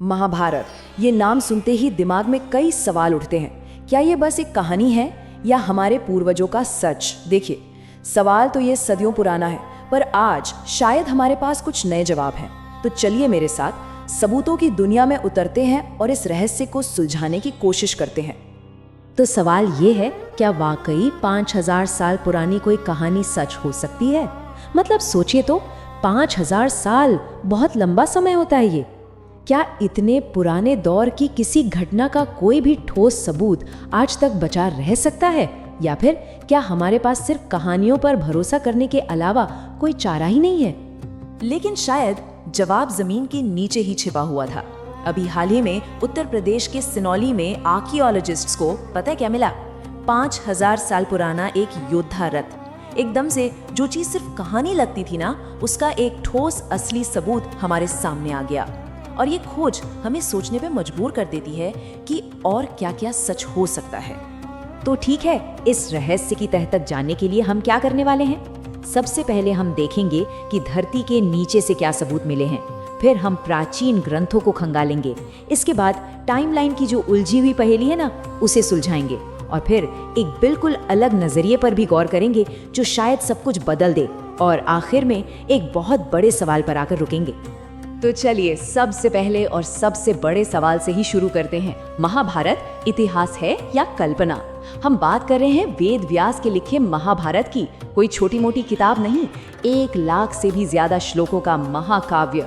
महाभारत, ये नाम सुनते ही दिमाग में कई सवाल उठते हैं। क्या ये बस एक कहानी है या हमारे पूर्वजों का सच? देखिए, सवाल तो ये सदियों पुराना है, पर आज शायद हमारे पास कुछ नए जवाब हैं। तो चलिए मेरे साथ सबूतों की दुनिया में उतरते हैं और इस रहस्य को सुलझाने की कोशिश करते हैं। तो सवाल ये है, क्या वाकई 5000 साल पुरानी कोई कहानी सच हो सकती है? मतलब सोचिए तो, 5000 साल बहुत लंबा समय होता है ये। क्या इतने पुराने दौर की किसी घटना का कोई भी ठोस सबूत आज तक बचा रह सकता है? या फिर क्या हमारे पास सिर्फ कहानियों पर भरोसा करने के अलावा कोई चारा ही नहीं है? लेकिन शायद जवाब जमीन के नीचे ही छिपा हुआ था। अभी हाल ही में उत्तर प्रदेश के सिनौली में आर्कियोलॉजिस्ट्स को पता है क्या मिला? 5000 साल पुराना एक योद्धा रथ। एकदम से जो चीज सिर्फ कहानी लगती थी ना, उसका एक ठोस असली सबूत हमारे सामने आ गया। और ये खोज हमें सोचने पे मजबूर कर देती है कि और क्या-क्या सच हो सकता है। तो ठीक है, इस रहस्य की तह तक जानने के लिए हम क्या करने वाले हैं? सबसे पहले हम देखेंगे कि धरती के नीचे से क्या सबूत मिले हैं। फिर हम प्राचीन ग्रंथों को खंगालेंगे। इसके बाद टाइमलाइन की जो उलझी हुई पहेली है ना, उसे सुलझाएंगे। और फिर एक बिल्कुल अलग नजरिए पर भी गौर करेंगे जो शायद सब कुछ बदल दे। और आखिर में एक बहुत बड़े सवाल पर आकर रुकेंगे। तो चलिए सबसे पहले और सबसे बड़े सवाल से ही शुरू करते हैं। महाभारत इतिहास है या कल्पना? हम बात कर रहे हैं वेद व्यास के लिखे महाभारत की। कोई छोटी मोटी किताब नहीं, 1 लाख से भी ज्यादा श्लोकों का महाकाव्य।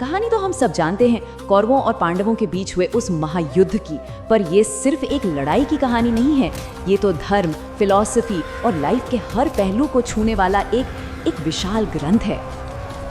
कहानी तो हम सब जानते हैं, कौरवों और पांडवों के बीच हुए उस महायुद्ध की। पर ये सिर्फ एक लड़ाई की कहानी नहीं है, ये तो धर्म, फिलॉसफी और लाइफ के हर पहलू को छूने वाला एक विशाल ग्रंथ है।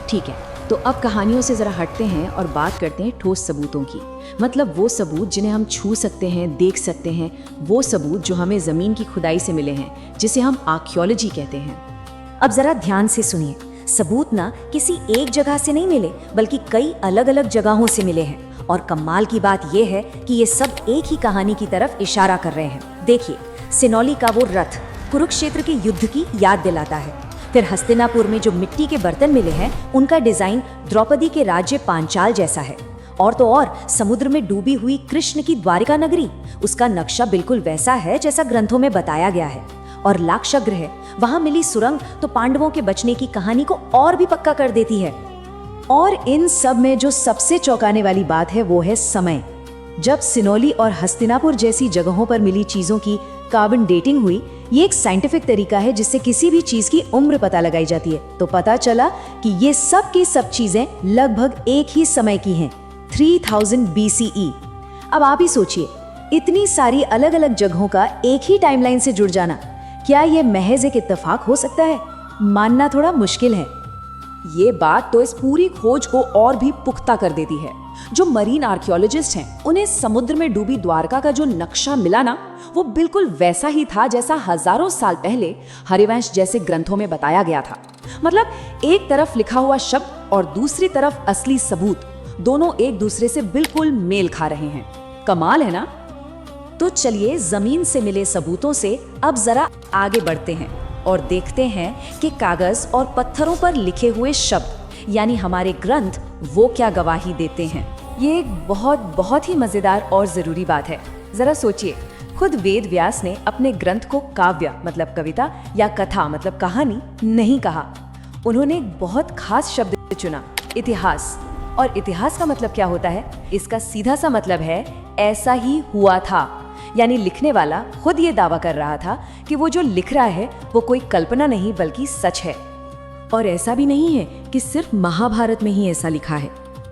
ठीक है, तो अब कहानियों से जरा हटते हैं और बात करते हैं ठोस सबूतों की। मतलब वो सबूत जिन्हें हम छू सकते हैं, देख सकते हैं। वो सबूत जो हमें जमीन की खुदाई से मिले हैं, जिसे हम आर्कियोलॉजी कहते हैं। अब जरा ध्यान से सुनिए, सबूत ना किसी एक जगह से नहीं मिले, बल्कि कई अलग अलग जगहों से मिले हैं। और कमाल की बात यह है कि ये सब एक ही कहानी की तरफ इशारा कर रहे हैं। देखिए, सिनौली का वो रथ कुरुक्षेत्र के युद्ध की याद दिलाता है। फिर हस्तिनापुर में जो मिट्टी के बर्तन मिले हैं, उनका डिजाइन द्रौपदी के राज्य पांचाल जैसा है। और तो और समुद्र में डूबी हुई कृष्ण की द्वारिका नगरी, उसका नक्शा बिल्कुल वैसा है जैसा ग्रंथों में बताया गया है। और लाक्षागृह, वहां मिली सुरंग तो पांडवों के बचने की कहानी को और भी पक्का कर देती है। और इन सब में जो सबसे चौंकाने वाली बात है वो है समय। जब सिनौली और हस्तिनापुर जैसी जगहों पर मिली चीजों की कार्बन डेटिंग हुई, ये एक साइंटिफिक तरीका है जिससे किसी भी चीज की उम्र पता लगाई जाती है। तो पता चला कि ये सब की सब चीजें लगभग एक ही समय की हैं, 3000 BCE। अब आप ही सोचिए, इतनी सारी अलग अलग जगहों का एक ही टाइमलाइन से जुड़ जाना, क्या ये महज एक इत्तेफाक हो सकता है? मानना थोड़ा मुश्किल है। ये बात तो इस पूरी खोज को और भी पुख्ता कर देती है। जो मरीन आर्कियोलॉजिस्ट हैं, उन्हें समुद्र में डूबी द्वारका का जो नक्शा मिला ना, वो बिल्कुल वैसा ही था जैसा हजारों साल पहले हरिवंश जैसे ग्रंथों में बताया गया था। मतलब एक तरफ लिखा हुआ शब्द और दूसरी तरफ असली सबूत, दोनों एक दूसरे से बिल्कुल मेल खा रहे हैं। कमाल है ना? तो चलिए जमीन से मिले सबूतों से अब जरा आगे बढ़ते हैं और देखते हैं कि कागज और पत्थरों पर लिखे हुए शब्द यानी हमारे ग्रंथ वो क्या गवाही देते हैं। ये एक बहुत ही मजेदार और जरूरी बात है। जरा सोचिए, खुद वेद व्यास ने अपने ग्रंथ को काव्य मतलब कविता या कथा मतलब कहानी नहीं कहा। उन्होंने एक बहुत खास शब्द चुना, इतिहास। और इतिहास का मतलब क्या होता है? इसका सीधा सा मतलब है ऐसा ही हुआ था। यानी लिखने वाला खुद ये दावा कर रहा था कि वो जो लिख रहा है वो कोई कल्पना नहीं बल्कि सच है। और ऐसा भी नहीं है कि सिर्फ महाभारत में ही ऐसा लिखा है।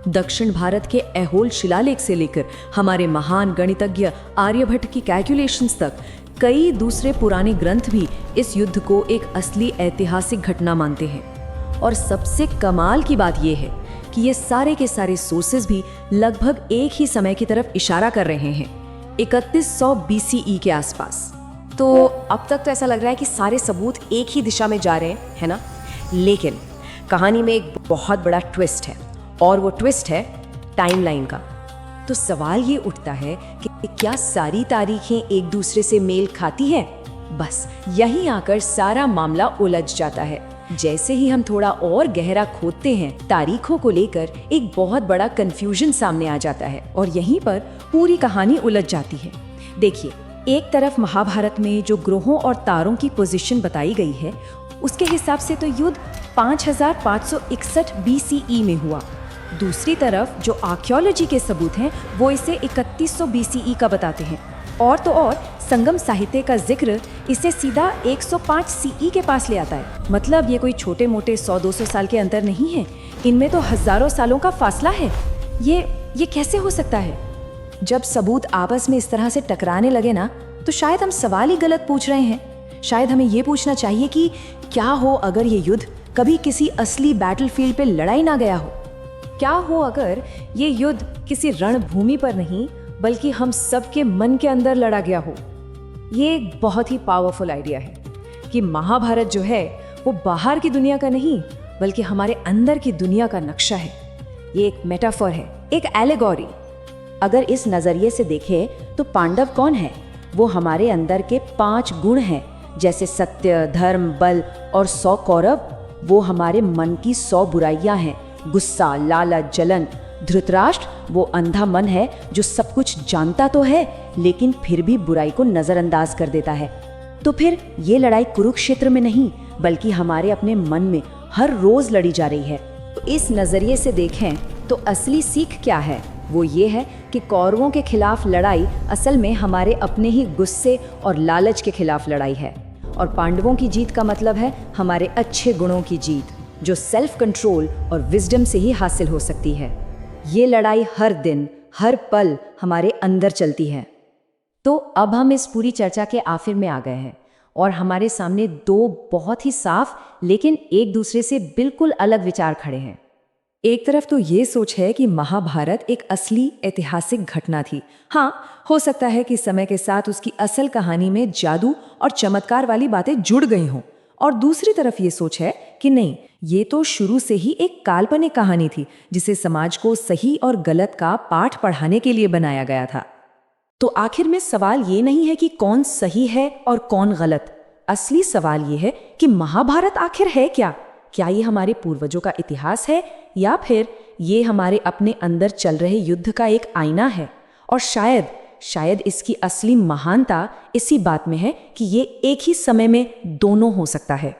दक्षिण भारत के ऐहोल शिलालेख से लेकर हमारे महान गणितज्ञ आर्यभट्ट की कैलकुलेशंस तक कई दूसरे पुराने ग्रंथ भी इस युद्ध को एक असली ऐतिहासिक घटना मानते हैं। और सबसे कमाल की बात यह है कि ये सारे के सारे सोर्सेज भी लगभग एक ही समय की तरफ इशारा कर रहे हैं, 3100 BCE के आसपास। तो अब तक तो ऐसा लग रहा है कि सारे सबूत एक ही दिशा में जा रहे हैं, है ना? लेकिन कहानी में एक बहुत बड़ा ट्विस्ट है, और वो ट्विस्ट है टाइमलाइन का। तो सवाल ये उठता है कि क्या सारी तारीखें एक दूसरे से मेल खाती हैं? बस यहीं आकर सारा मामला उलझ जाता है। जैसे ही हम थोड़ा और गहरा खोदते हैं, तारीखों को लेकर एक बहुत बड़ा कंफ्यूजन सामने आ जाता है और यहीं पर पूरी कहानी उलझ जाती है। देखिए, एक तरफ महाभारत में जो ग्रहों और तारों की पोजीशन बताई गई है, उसके हिसाब से तो युद्ध 5561 BCE में हुआ। दूसरी तरफ जो आर्कियोलॉजी के सबूत हैं वो इसे 3100 BCE का बताते हैं। और तो और संगम साहित्य का जिक्र इसे सीधा 105 CE के पास ले आता है। मतलब ये कोई छोटे मोटे 100-200 साल के अंतर नहीं है, इनमें तो हजारों सालों का फासला है। ये कैसे हो सकता है? जब सबूत आपस में इस तरह से टकराने लगे ना, तो शायद हम सवाल ही गलत पूछ रहे हैं। शायद हमें ये पूछना चाहिए कि क्या हो अगर ये युद्ध कभी किसी असली बैटलफील्ड पे लड़ाई ना गया हो? क्या हो अगर ये युद्ध किसी रणभूमि पर नहीं बल्कि हम सबके मन के अंदर लड़ा गया हो? ये एक बहुत ही पावरफुल आइडिया है कि महाभारत जो है वो बाहर की दुनिया का नहीं बल्कि हमारे अंदर की दुनिया का नक्शा है। ये एक मेटाफर है, एक एलेगोरी। अगर इस नजरिए से देखें तो पांडव कौन है? वो हमारे अंदर के 5 गुण हैं, जैसे सत्य, धर्म, बल और 100 कौरव वो हमारे मन की 100 बुराइयां हैं, गुस्सा, लालच, जलन। धृतराष्ट्र वो अंधा मन है जो सब कुछ जानता तो है लेकिन फिर भी बुराई को नजरअंदाज कर देता है। तो फिर ये लड़ाई कुरुक्षेत्र में नहीं बल्कि हमारे अपने मन में हर रोज लड़ी जा रही है। तो इस नजरिए से देखें तो असली सीख क्या है? वो ये है कि कौरवों के खिलाफ लड़ाई असल में हमारे अपने ही गुस्से और लालच के खिलाफ लड़ाई है, और पांडवों की जीत का मतलब है हमारे अच्छे गुणों की जीत, जो सेल्फ कंट्रोल और विजडम से ही हासिल हो सकती है। ये लड़ाई हर दिन, हर पल हमारे अंदर चलती है। तो अब हम इस पूरी चर्चा के आखिर में आ गए हैं और हमारे सामने 2 बहुत ही साफ लेकिन एक दूसरे से बिल्कुल अलग विचार खड़े हैं। एक तरफ तो ये सोच है कि महाभारत एक असली ऐतिहासिक घटना थी। हाँ, हो सकता है कि समय के साथ उसकी असल कहानी में जादू और चमत्कार वाली बातें जुड़ गई हों। और दूसरी तरफ ये सोच है कि नहीं, ये तो शुरू से ही एक काल्पनिक कहानी थी जिसे समाज को सही और गलत का पाठ पढ़ाने के लिए बनाया गया था। तो आखिर में सवाल ये नहीं है कि कौन सही है और कौन गलत। असली सवाल ये है कि महाभारत आखिर है क्या? क्या ये हमारे पूर्वजों का इतिहास है या फिर ये हमारे अपने अंदर चल रहे युद्ध का एक आईना है? और शायद इसकी असली महानता इसी बात में है कि ये एक ही समय में दोनों हो सकता है।